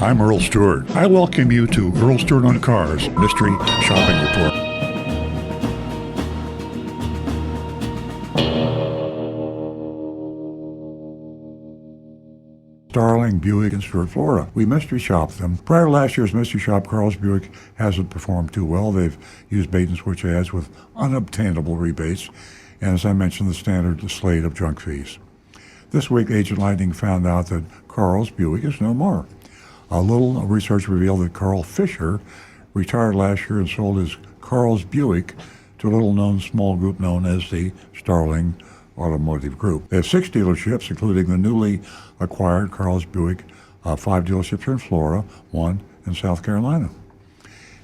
I'm Earl Stewart. I welcome you to Earl Stewart on Cars Mystery Shopping Report. Starling, Buick, and Stuart, Florida. We mystery shopped them. Prior to last year's mystery shop, Carl's Buick hasn't performed too well. They've used bait and switch ads with unobtainable rebates, and as I mentioned, the standard slate of junk fees. This week, Agent Lightning found out that Carl's Buick is no more. A little research revealed that Carl Fisher retired last year and sold his Carl's Buick to a little-known small group known as the Starling Automotive Group. They have 6 dealerships, including the newly acquired Carl's Buick. 5 dealerships are in Florida, 1 in South Carolina.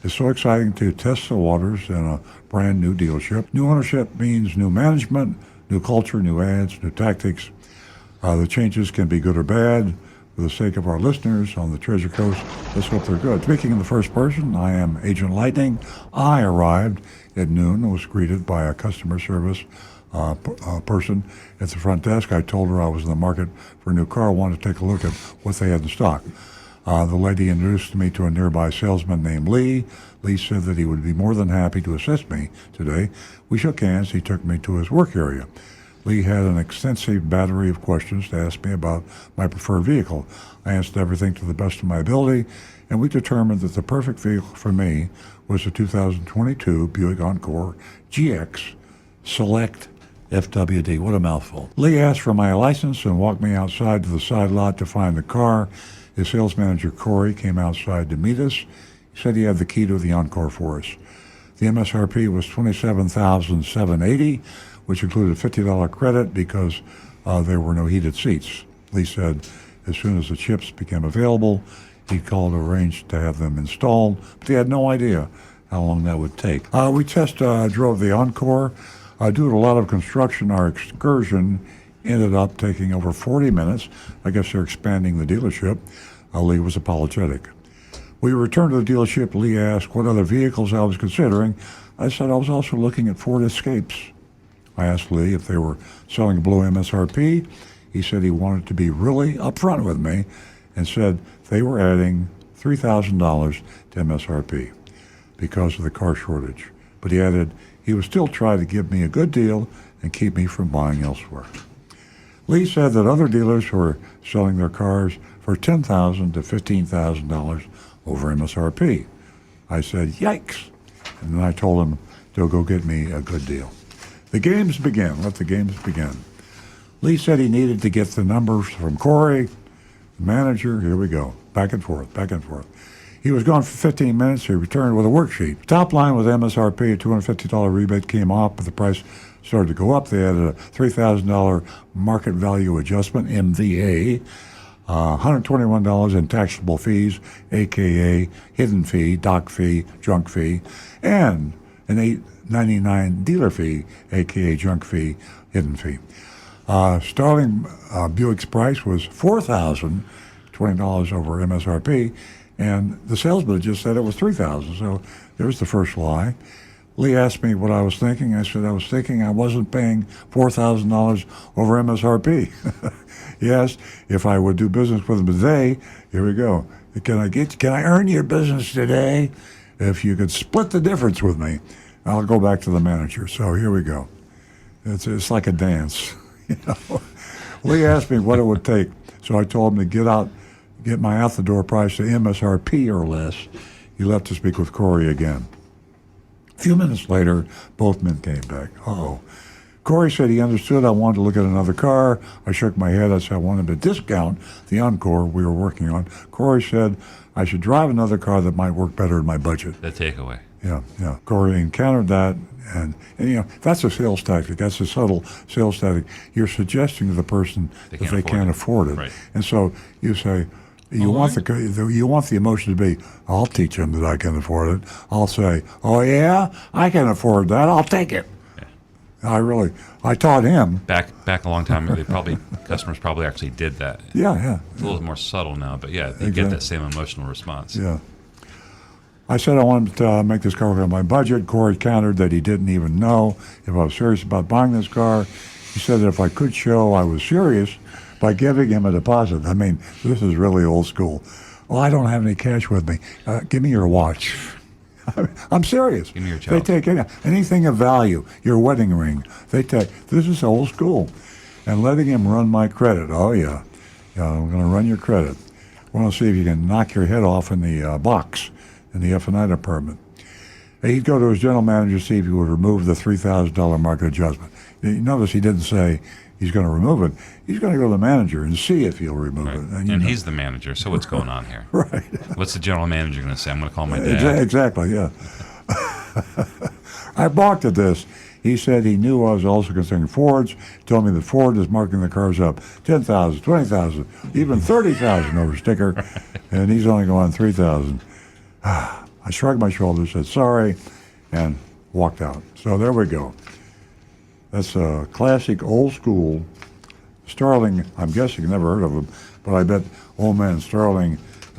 It's so exciting to test the waters in a brand new dealership. New ownership means new management, new culture, new ads, new tactics. The changes can be good or bad. For the sake of our listeners on the Treasure Coast, let's hope they're good. Speaking in the first person, I am Agent Lightning. I arrived at noon and was greeted by a customer service person at the front desk. I told her I was in the market for a new car. I wanted to take a look at what they had in stock. The lady introduced me to a nearby salesman named Lee. Lee said that he would be more than happy to assist me today. We shook hands. He took me to his work area. Lee had an extensive battery of questions to ask me about my preferred vehicle. I answered everything to the best of my ability, and we determined that the perfect vehicle for me was the 2022 Buick Encore GX Select FWD. What a mouthful. Lee asked for my license and walked me outside to the side lot to find the car. His sales manager, Corey, came outside to meet us. He said he had the key to the Encore for us. The MSRP was $27,780, which included a $50 credit because there were no heated seats. Lee said as soon as the chips became available, he'd call to arrange to have them installed, but he had no idea how long that would take. We test drove the Encore. Due to a lot of construction, our excursion ended up taking over 40 minutes. I guess they're expanding the dealership. Lee was apologetic. We returned to the dealership. Lee asked what other vehicles I was considering. I said I was also looking at Ford Escapes. I asked Lee if they were selling below MSRP. He said he wanted to be really upfront with me and said they were adding $3,000 to MSRP because of the car shortage. But he added he would still try to give me a good deal and keep me from buying elsewhere. Lee said that other dealers were selling their cars for $10,000 to $15,000 over MSRP. I said, yikes. And then I told him to go get me a good deal. The games began. Let the games begin. Lee said he needed to get the numbers from Corey, the manager. Here we go. Back and forth, back and forth. He was gone for 15 minutes. He returned with a worksheet. Top line with MSRP, a $250 rebate came off, but the price started to go up. They added a $3,000 market value adjustment, MVA, $121 in taxable fees, a.k.a. hidden fee, dock fee, junk fee, and an $8.99 dealer fee, a.k.a. junk fee, hidden fee. Starling Buick's price was $4,020 over MSRP, and the salesman just said it was $3,000, so there's the first lie. Lee asked me what I was thinking. I said I was thinking I wasn't paying $4,000 over MSRP. He asked if I would do business with him today. Here we go. Can I earn your business today? If you could split the difference with me, I'll go back to the manager. So here we go. It's like a dance. You know? Lee asked me what it would take, so I told him to get my out-the-door price to MSRP or less. He left to speak with Corey again. A few minutes later, both men came back. Uh-oh. Corey said he understood I wanted to look at another car. I shook my head. I said I wanted to discount the Encore we were working on. Corey said I should drive another car that might work better in my budget. The takeaway. Yeah. Corey encountered that, and that's a sales tactic. That's a subtle sales tactic. You're suggesting to the person that they can't afford it. Right. And so you say, you want the emotion to be, I'll teach them that I can afford it. I'll say, oh yeah, I can afford that. I'll take it. Yeah. I taught him. Back a long time ago, customers probably actually did that. Yeah. It's a little more subtle now, but yeah, they get that same emotional response. Yeah. I said I wanted to make this car work on my budget. Corey countered that he didn't even know if I was serious about buying this car. He said that if I could show I was serious by giving him a deposit. I mean, this is really old school. Well, I don't have any cash with me. Give me your watch. I'm serious. Give me your They job. take anything of value, your wedding ring. They take, this is old school. And letting him run my credit. Oh, yeah. I'm going to run your credit. I want to see if you can knock your head off in the box in the F&I department. He'd go to his general manager to see if he would remove the $3,000 market adjustment. You notice he didn't say he's going to remove it. He's going to go to the manager and see if he'll remove Right. it. And you know, he's the manager, so what's going on here? right. What's the general manager going to say? I'm going to call my dad. Exactly, yeah. I balked at this. He said he knew I was also considering Fords. Told me that Ford is marking the cars up 10,000, 20,000, even 30,000 over sticker, and he's only going 3,000. I shrugged my shoulders, said sorry, and walked out. So there we go. That's a classic old school. Starling, I'm guessing you never heard of him, but I bet old man Starling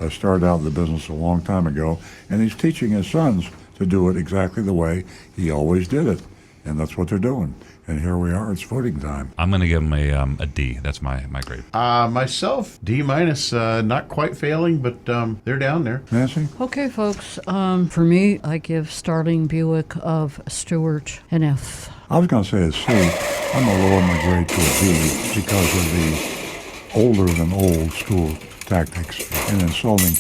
started out in the business a long time ago, and he's teaching his sons to do it exactly the way he always did it. And that's what they're doing. And here we are. It's voting time. I'm going to give him a D. That's my grade. Myself, D minus. Not quite failing, but they're down there. Nancy? Okay, folks. For me, I give Starling Buick of Stuart an F. I was going to say a C. I'm going to lower my grade to a B because of the older than old school tactics in insulting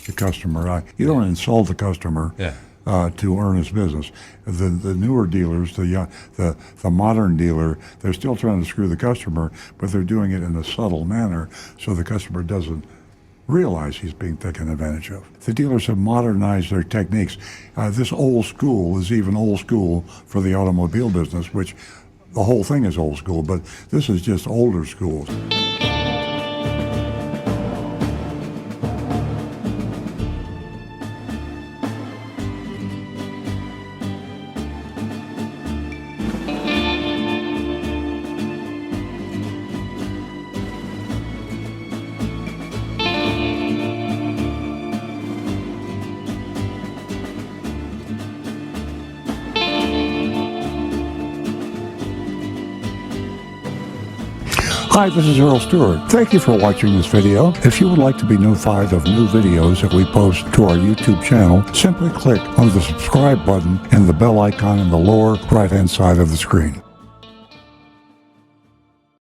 the customer. You don't insult the customer. Yeah. To earn his business. The newer dealers, the modern dealer, they're still trying to screw the customer, but they're doing it in a subtle manner so the customer doesn't realize he's being taken advantage of. The dealers have modernized their techniques. This old school is even old school for the automobile business, which the whole thing is old school, but this is just older school. Hi, this is Earl Stewart. Thank you for watching this video. If you would like to be notified of new videos that we post to our YouTube channel, simply click on the subscribe button and the bell icon in the lower right-hand side of the screen.